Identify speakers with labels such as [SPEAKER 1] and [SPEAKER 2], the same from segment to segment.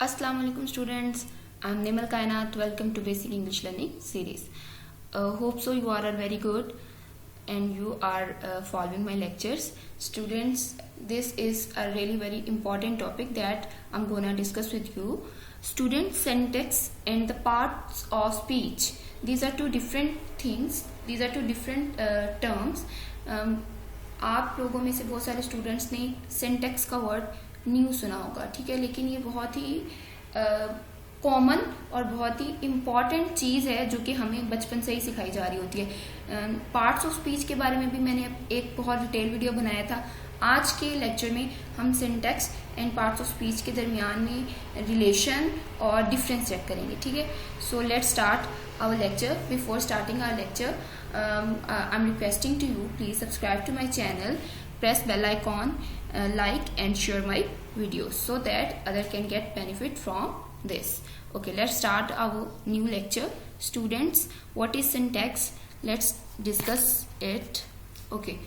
[SPEAKER 1] Assalamu alaikum students. I'm Nimal Kainat. Welcome to Basic English Learning series. Hope so you are very good and you are following my lectures. Students, this is a really very important topic that I'm gonna discuss with you. Student, syntax and the parts of speech. These are two different things. These are two different terms. आप लोगों में से बहुत सारे students ने syntax का word new सुना होगा, ठीक है, लेकिन ये बहुत ही कॉमन और बहुत ही इम्पॉर्टेंट चीज़ है जो कि हमें बचपन से ही सिखाई जा रही होती है। पार्ट्स ऑफ स्पीच के बारे में भी मैंने एक बहुत डिटेल वीडियो बनाया था। आज के लेक्चर में हम syntax and parts of speech के दरमियान में रिलेशन और डिफरेंस चेक करेंगे, ठीक है। So let's start our lecture. Before starting our lecture, I am requesting to you, please subscribe to my channel, press bell icon, like and share my videos so that other can get benefit from this. Okay, let's start our new lecture. Students, what is syntax? Let's discuss it. Okay,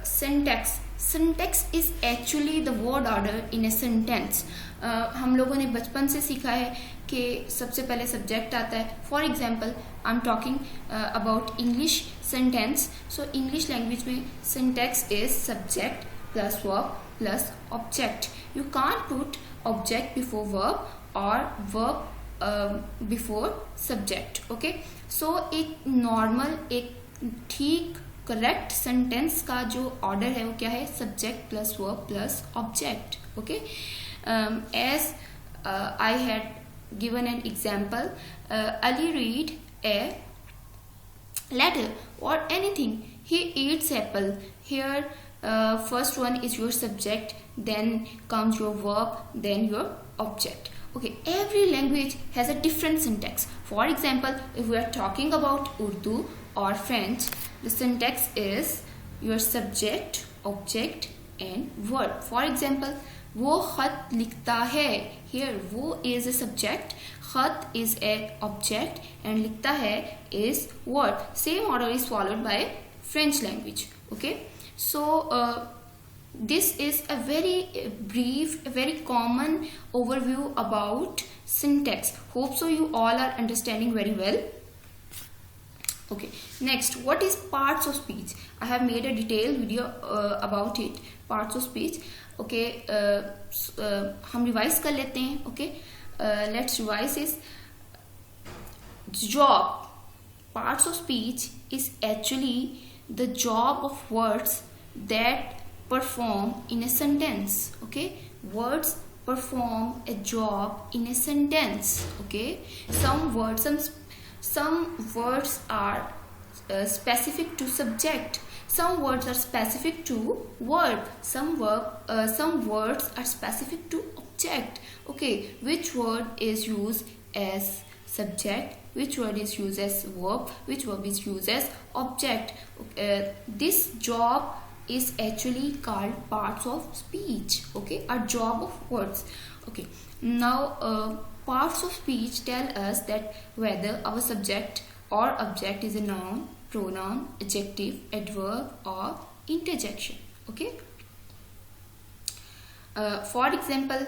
[SPEAKER 1] syntax is actually the word order in a sentence. हम लोगों ने बचपन से सीखा है कि सबसे पहले सब्जेक्ट आता है. For example, I am talking about English sentence. So English language में syntax is subject plus verb plus object. You can't put object before verb और verb before subject. Okay, so एक नॉर्मल, एक ठीक correct sentence का जो order है वो क्या है? Subject plus verb plus object. Okay, as I had given an example, Ali read a letter or anything. He eats apple. Here, first one is your subject, then comes your verb, then your object. Okay, every language has a different syntax. For example, if we are talking about Urdu or French, the syntax is your subject, object and verb. For example, वो खत लिखता है. Here, वो is a subject, खत is a object and लिखता है is verb. Same order is followed by French language. Okay, so this is a very brief, a very common overview about syntax. Hope so you all are understanding very well. Okay, next, what is parts of speech? I have made a detailed video about it. Parts of speech. Okay, हम revise कर लेते हैं. Okay, let's revise is job. Parts of speech is actually the job of words that perform in a sentence. Okay, words perform a job in a sentence. Okay, some words are specific to subject, some words are specific to verb, some words are specific to object. Okay, which word is used as subject, which word is used as verb, which verb is used as object. This job is actually called parts of speech. Okay, a job of words. Okay, now parts of speech tell us that whether our subject or object is a noun, pronoun, adjective, adverb or interjection. Okay, for example,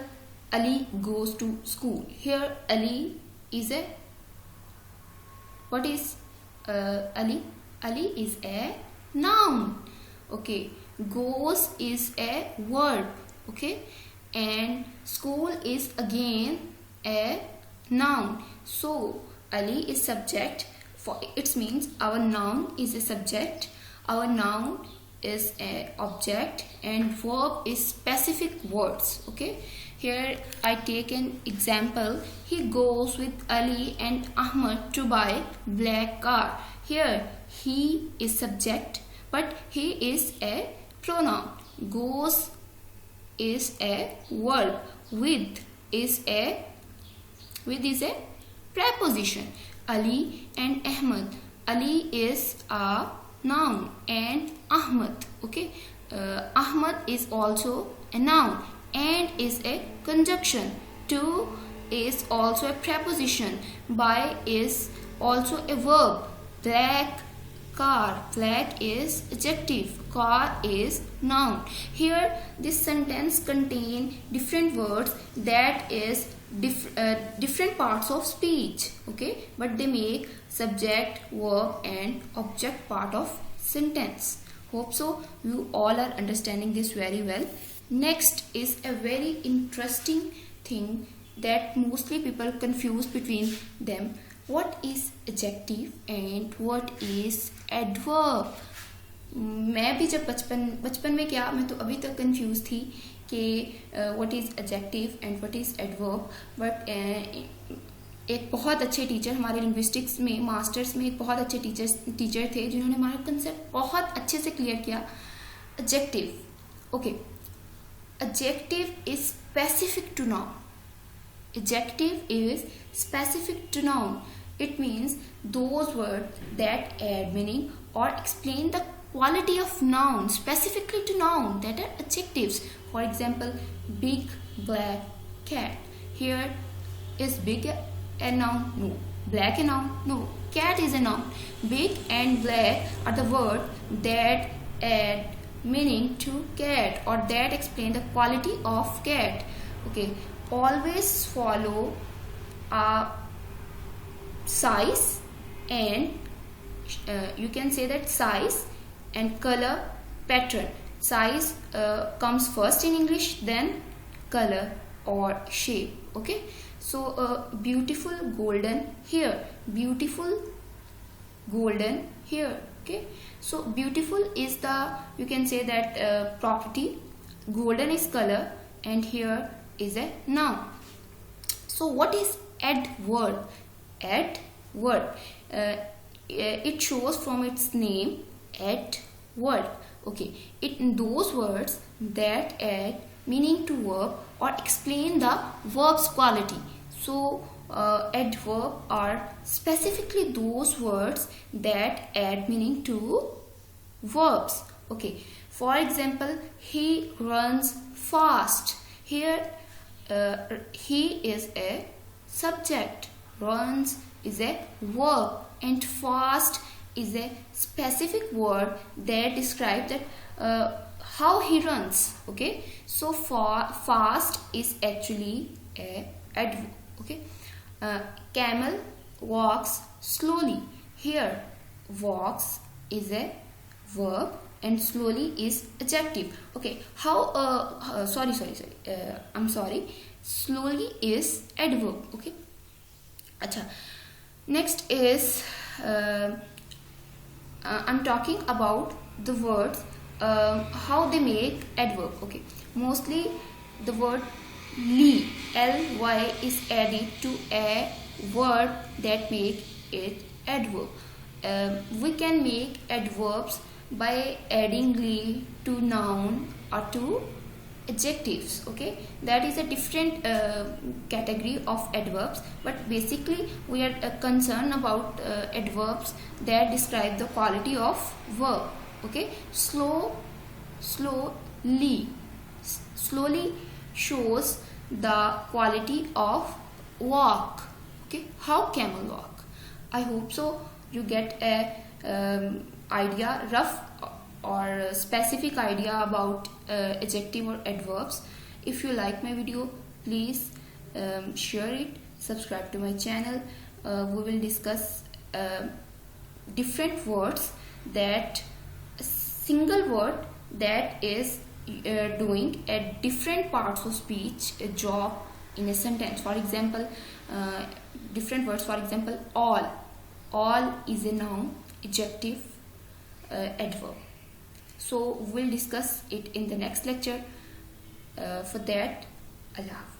[SPEAKER 1] Ali goes to school. Here, Ali is a, what is Ali? Ali is a noun. Okay, goes is a verb. Okay, and school is again a noun. So Ali is subject. For it means our noun is a subject, our noun is a object, and verb is specific words. Okay, here I take an example. He goes with Ali and Ahmad to buy black car. Here, he is subject, but he is a pronoun. Goes is a verb. With is a preposition. Ali and Ahmad. Ali is a noun and Ahmad. Okay, Ahmad is also a noun and is a conjunction. To is also a preposition. Buy is also a verb. Black car, black is adjective, car is noun. Here this sentence contain different words, that is different parts of speech, okay, but they make subject, verb and object part of sentence. Hope so you all are understanding this very well. Next is a very interesting thing that mostly people confuse between them. What is adjective and what is adverb? मैं भी जब बचपन में क्या, मैं तो अभी तक कंफ्यूज थी कि what is adjective and what is adverb, but एक बहुत अच्छे टीचर हमारे लिंग्विस्टिक्स में मास्टर्स में एक बहुत अच्छे टीचर थे जिन्होंने हमारा कंसेप्ट बहुत अच्छे से क्लियर किया. Adjective, okay, adjective is specific to noun. Adjective is specific to noun. It means those words that add meaning or explain the quality of noun specifically to noun, that are adjectives. For example, big black cat. Here is big a noun? No. Black a noun? No. Cat is a noun. Big and black are the words that add meaning to cat or that explain the quality of cat. Okay. Always follow a size and you can say that size and color pattern. Size comes first in English, then color or shape. Okay, so beautiful golden hair, beautiful golden hair. Okay, so beautiful is the, you can say that property, golden is color and hair is a noun. So what is adverb? Adverb, it shows from its name, adverb. Okay, it those words that add meaning to verb or explain the verb's quality. So adverb are specifically those words that add meaning to verbs. Okay, for example, he runs fast. Here he is a subject, runs is a verb and fast is a specific word that describes that how he runs. Okay, so fast is actually a adverb. Okay, camel walks slowly. Here walks is a verb and slowly is adjective. Okay, how I'm sorry, slowly is adverb. Okay, acha, next is I'm talking about the words how they make adverb. Okay, mostly the word ly is added to a word that make it adverb. We can make adverbs by adding ly to noun or to adjectives. Okay, that is a different category of adverbs, but basically we are concerned about adverbs that describe the quality of verb. Okay, slowly shows the quality of walk. Okay, how camel walk. I hope so you get a idea, rough or specific idea about adjective or adverbs. If you like my video, please share it, subscribe to my channel. We will discuss different words, that single word that is doing at different parts of speech a job in a sentence. For example, different words, for example, all is a noun, adjective, adverb. So we'll discuss it in the next lecture. For that, Allah Hafiz.